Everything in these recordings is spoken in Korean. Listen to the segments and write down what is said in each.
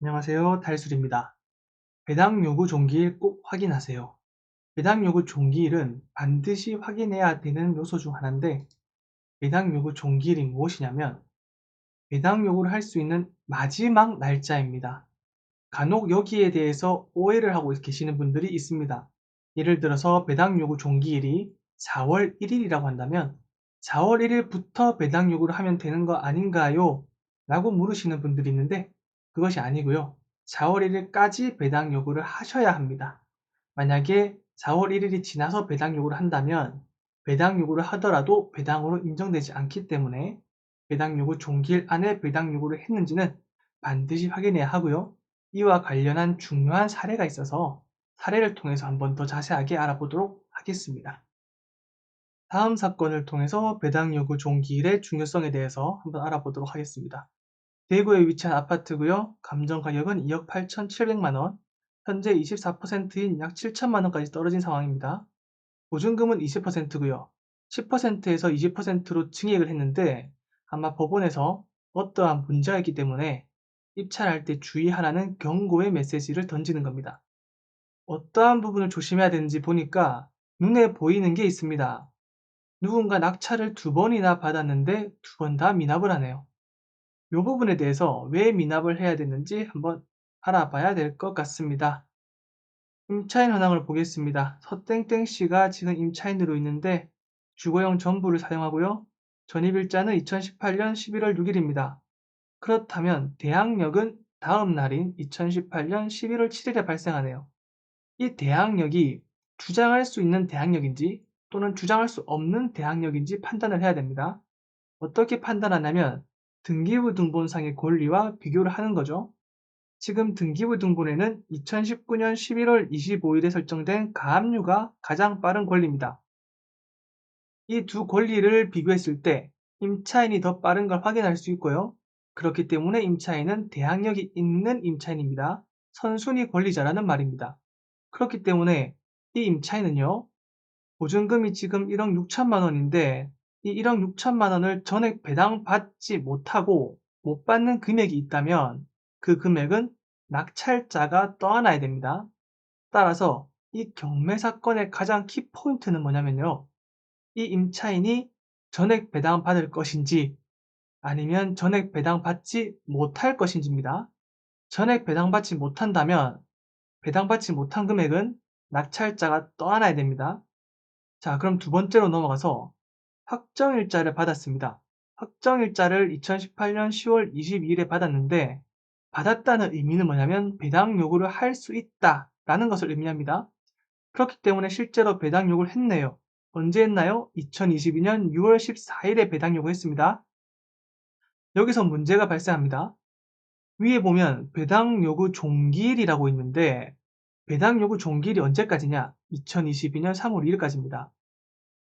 안녕하세요. 달술입니다. 배당 요구 종기일 꼭 확인하세요. 배당 요구 종기일은 반드시 확인해야 되는 요소 중 하나인데, 배당 요구 종기일이 무엇이냐면 배당 요구를 할 수 있는 마지막 날짜입니다. 간혹 여기에 대해서 오해를 하고 계시는 분들이 있습니다. 예를 들어서 배당 요구 종기일이 4월 1일이라고 한다면 4월 1일부터 배당 요구를 하면 되는 거 아닌가요? 라고 물으시는 분들이 있는데, 그것이 아니고요. 4월 1일까지 배당 요구를 하셔야 합니다. 만약에 4월 1일이 지나서 배당 요구를 한다면 배당 요구를 하더라도 배당으로 인정되지 않기 때문에 배당 요구 종기일 안에 배당 요구를 했는지는 반드시 확인해야 하고요. 이와 관련한 중요한 사례가 있어서 사례를 통해서 한번 더 자세하게 알아보도록 하겠습니다. 다음 사건을 통해서 배당 요구 종기일의 중요성에 대해서 한번 알아보도록 하겠습니다. 대구에 위치한 아파트고요. 감정 가격은 2억 8,700만 원, 현재 24%인 약 7천만 원까지 떨어진 상황입니다. 보증금은 20%고요. 10%에서 20%로 증액을 했는데 아마 법원에서 어떠한 문제가 있기 때문에 입찰할 때 주의하라는 경고의 메시지를 던지는 겁니다. 어떠한 부분을 조심해야 되는지 보니까 눈에 보이는 게 있습니다. 누군가 낙찰을 2번이나 받았는데 2번 다 미납을 하네요. 이 부분에 대해서 왜 미납을 해야 되는지 한번 알아봐야 될 것 같습니다. 임차인 현황을 보겠습니다. 서땡땡 씨가 지금 임차인으로 있는데 주거용 전부를 사용하고요. 전입일자는 2018년 11월 6일입니다. 그렇다면 대항력은 다음 날인 2018년 11월 7일에 발생하네요. 이 대항력이 주장할 수 있는 대항력인지 또는 주장할 수 없는 대항력인지 판단을 해야 됩니다. 어떻게 판단하냐면 등기부 등본상의 권리와 비교를 하는 거죠. 지금 등기부 등본에는 2019년 11월 25일에 설정된 가압류가 가장 빠른 권리입니다. 이 두 권리를 비교했을 때 임차인이 더 빠른 걸 확인할 수 있고요. 그렇기 때문에 임차인은 대항력이 있는 임차인입니다. 선순위 권리자라는 말입니다. 그렇기 때문에 이 임차인은요, 보증금이 지금 1억 6천만 원인데 이 1억 6천만 원을 전액 배당받지 못하고 못 받는 금액이 있다면 그 금액은 낙찰자가 떠안아야 됩니다. 따라서 이 경매 사건의 가장 키포인트는 뭐냐면요. 이 임차인이 전액 배당받을 것인지 아니면 전액 배당받지 못할 것인지입니다. 전액 배당받지 못한다면 배당받지 못한 금액은 낙찰자가 떠안아야 됩니다. 자, 그럼 두 번째로 넘어가서 확정일자를 받았습니다. 확정일자를 2018년 10월 22일에 받았는데 받았다는 의미는 뭐냐면 배당 요구를 할 수 있다라는 것을 의미합니다. 그렇기 때문에 실제로 배당 요구를 했네요. 언제 했나요? 2022년 6월 14일에 배당 요구했습니다. 여기서 문제가 발생합니다. 위에 보면 배당 요구 종기일이라고 있는데 배당 요구 종기일이 언제까지냐? 2022년 3월 2일까지입니다.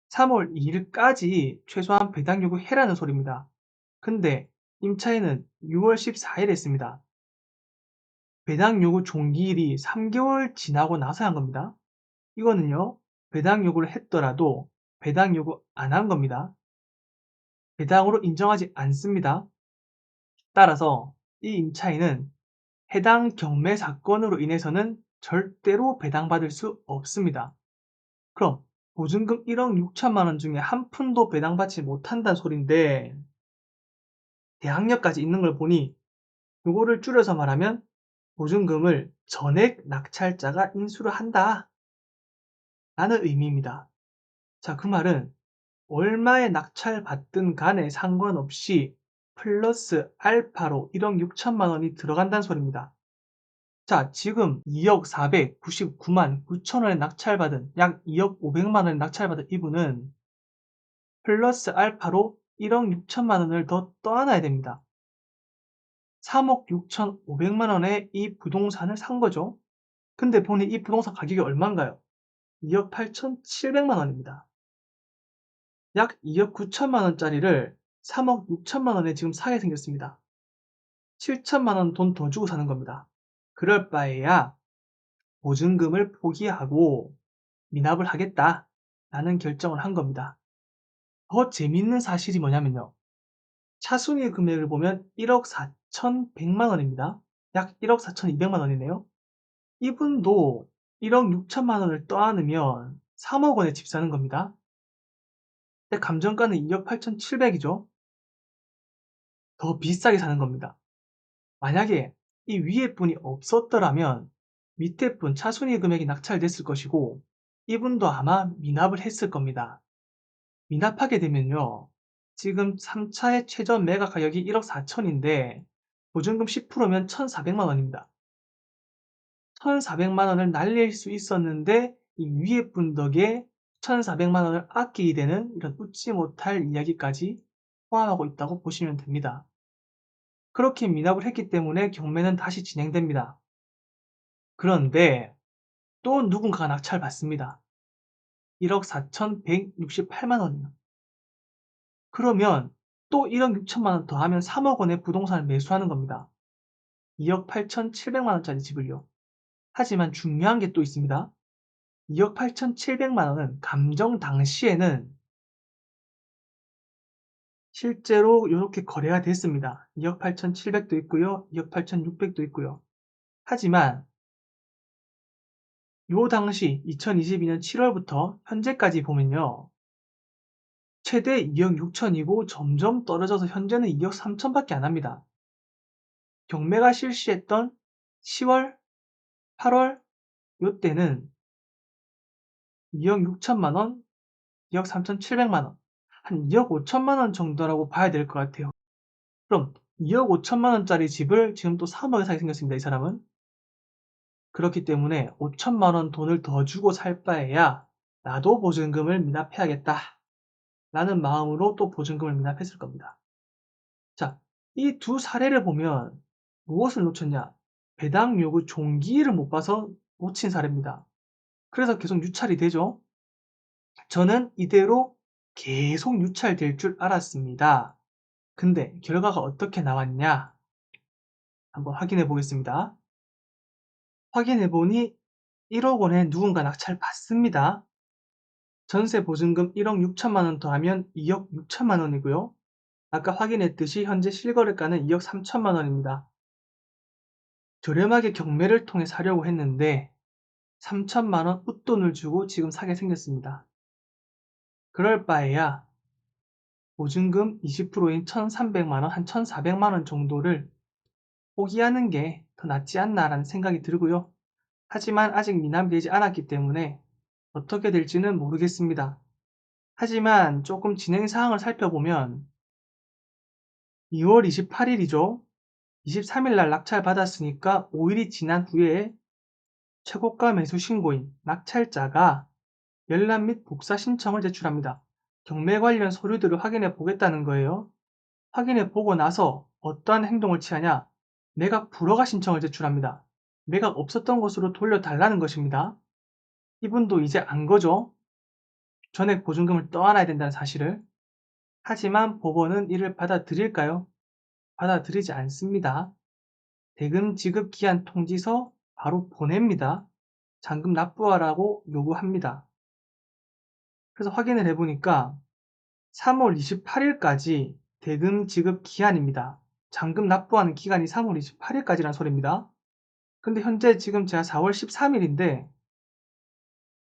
3월 2일까지 최소한 배당 요구해라는 소리입니다. 근데 임차인은 6월 14일에 했습니다. 배당 요구 종기일이 3개월 지나고 나서 한 겁니다. 이거는요, 배당 요구를 했더라도 배당 요구 안 한 겁니다. 배당으로 인정하지 않습니다. 따라서 이 임차인은 해당 경매 사건으로 인해서는 절대로 배당받을 수 없습니다. 그럼 보증금 1억 6천만 원 중에 한 푼도 배당받지 못한다는 소린데 대항력까지 있는 걸 보니 요거를 줄여서 말하면 보증금을 전액 낙찰자가 인수를 한다 라는 의미입니다. 자, 그 말은 얼마에 낙찰받든 간에 상관없이 플러스 알파로 1억 6천만 원이 들어간다는 소리입니다. 자, 지금 2억 499만 9천 원에 낙찰받은 약 2억 5백만 원에 낙찰받은 이분은 플러스 알파로 1억 6천만 원을 더 떠안아야 됩니다. 3억 6천5백만 원에 이 부동산을 산 거죠. 근데 보니 이 부동산 가격이 얼마인가요? 2억 8천7백만 원입니다. 약 2억 9천만 원짜리를 3억 6천만 원에 지금 사게 생겼습니다. 7천만 원 돈 더 주고 사는 겁니다. 그럴 바에야 보증금을 포기하고 미납을 하겠다라는 결정을 한 겁니다. 더 재밌는 사실이 뭐냐면요. 차순위 금액을 보면 1억 4,100만 원입니다. 약 1억 4,200만 원이네요. 이분도 1억 6천만 원을 떠안으면 3억 원에 집 사는 겁니다. 근데 감정가는 2억 8,700이죠. 더 비싸게 사는 겁니다. 만약에 이 위에 분이 없었더라면 밑에 분 차순위 금액이 낙찰됐을 것이고 이분도 아마 미납을 했을 겁니다. 미납하게 되면요. 지금 3차의 최저 매각 가격이 1억 4천인데 보증금 10%면 1,400만 원입니다. 1,400만 원을 날릴 수 있었는데 이 위에 분 덕에 1,400만 원을 아끼게 되는 이런 웃지 못할 이야기까지 포함하고 있다고 보시면 됩니다. 그렇게 미납을 했기 때문에 경매는 다시 진행됩니다. 그런데 또 누군가가 낙찰받습니다. 1억 4,168만 원이요. 그러면 또 1억 6천만 원 더하면 3억 원의 부동산을 매수하는 겁니다. 2억 8,700만 원짜리 집을요. 하지만 중요한 게 또 있습니다. 2억 8,700만 원은 감정 당시에는 실제로 이렇게 거래가 됐습니다. 2억 8,700도 있고요. 2억 8,600도 있고요. 하지만 요 당시 2022년 7월부터 현재까지 보면요. 최대 2억 6천이고 점점 떨어져서 현재는 2억 3천밖에 안 합니다. 경매가 실시했던 10월, 8월 요때는 2억 6천만 원, 2억 3,700만 원, 한 2억 5천만 원 정도라고 봐야 될 것 같아요. 그럼 2억 5천만 원짜리 집을 지금 또 3억에 사게 생겼습니다. 이 사람은. 그렇기 때문에 5천만 원 돈을 더 주고 살 바에야 나도 보증금을 미납해야겠다 라는 마음으로 또 보증금을 미납했을 겁니다. 자, 이 두 사례를 보면 무엇을 놓쳤냐? 배당 요구 종기일을 못 봐서 놓친 사례입니다. 그래서 계속 유찰이 되죠. 저는 이대로 계속 유찰될 줄 알았습니다. 근데 결과가 어떻게 나왔냐? 한번 확인해 보겠습니다. 확인해 보니 1억 원에 누군가 낙찰 받습니다. 전세 보증금 1억 6천만 원 더하면 2억 6천만 원이고요. 아까 확인했듯이 현재 실거래가는 2억 3천만 원입니다. 저렴하게 경매를 통해 사려고 했는데 3천만 원 웃돈을 주고 지금 사게 생겼습니다. 그럴 바에야 보증금 20%인 1,300만 원, 한 1,400만 원 정도를 포기하는 게 더 낫지 않나라는 생각이 들고요. 하지만 아직 미납이 되지 않았기 때문에 어떻게 될지는 모르겠습니다. 하지만 조금 진행 사항을 살펴보면 2월 28일이죠. 23일 날 낙찰 받았으니까 5일이 지난 후에 최고가 매수 신고인 낙찰자가 열람 및 복사 신청을 제출합니다. 경매 관련 서류들을 확인해 보겠다는 거예요. 확인해 보고 나서 어떠한 행동을 취하냐? 매각 불허가 신청을 제출합니다. 매각 없었던 곳으로 돌려달라는 것입니다. 이분도 이제 안 거죠. 전액 보증금을 떠안아야 된다는 사실을. 하지만 법원은 이를 받아들일까요? 받아들이지 않습니다. 대금 지급 기한 통지서 바로 보냅니다. 잔금 납부하라고 요구합니다. 그래서 확인을 해보니까 3월 28일까지 대금 지급 기한입니다. 잔금 납부하는 기간이 3월 28일까지란 소리입니다. 근데 현재 지금 제가 4월 13일인데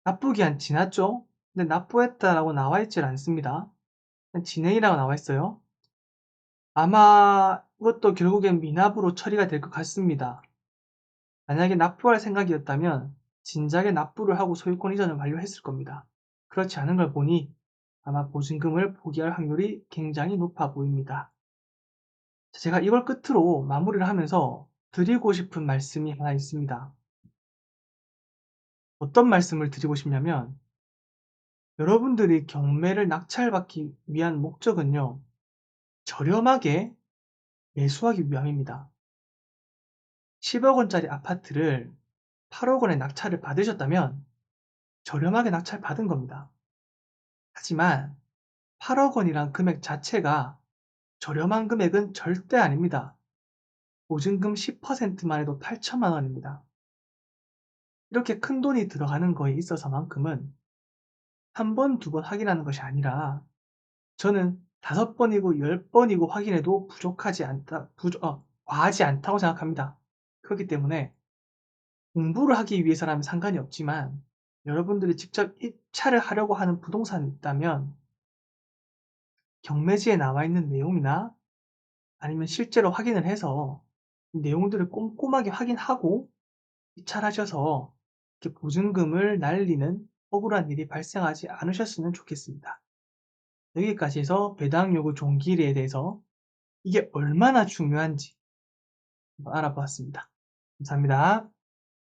납부 기한 지났죠? 근데 납부했다라고 나와 있질 않습니다. 진행이라고 나와 있어요. 아마 이것도 결국엔 미납으로 처리가 될 것 같습니다. 만약에 납부할 생각이었다면 진작에 납부를 하고 소유권 이전을 완료했을 겁니다. 그렇지 않은 걸 보니 아마 보증금을 포기할 확률이 굉장히 높아 보입니다. 제가 이걸 끝으로 마무리를 하면서 드리고 싶은 말씀이 하나 있습니다. 어떤 말씀을 드리고 싶냐면 여러분들이 경매를 낙찰받기 위한 목적은요. 저렴하게 매수하기 위함입니다. 10억 원짜리 아파트를 8억 원에 낙찰을 받으셨다면 저렴하게 낙찰 받은 겁니다. 하지만 8억 원이란 금액 자체가 저렴한 금액은 절대 아닙니다. 보증금 10%만 해도 8천만 원입니다. 이렇게 큰 돈이 들어가는 거에 있어서만큼은 한 번, 두 번 확인하는 것이 아니라 저는 5번이고 10번이고 확인해도 과하지 않다고 생각합니다. 그렇기 때문에 공부를 하기 위해서라면 상관이 없지만 여러분들이 직접 입찰을 하려고 하는 부동산이 있다면 경매지에 나와 있는 내용이나 아니면 실제로 확인을 해서 내용들을 꼼꼼하게 확인하고 입찰하셔서 이렇게 보증금을 날리는 억울한 일이 발생하지 않으셨으면 좋겠습니다. 여기까지 해서 배당 요구 종기일에 대해서 이게 얼마나 중요한지 한번 알아보았습니다. 감사합니다.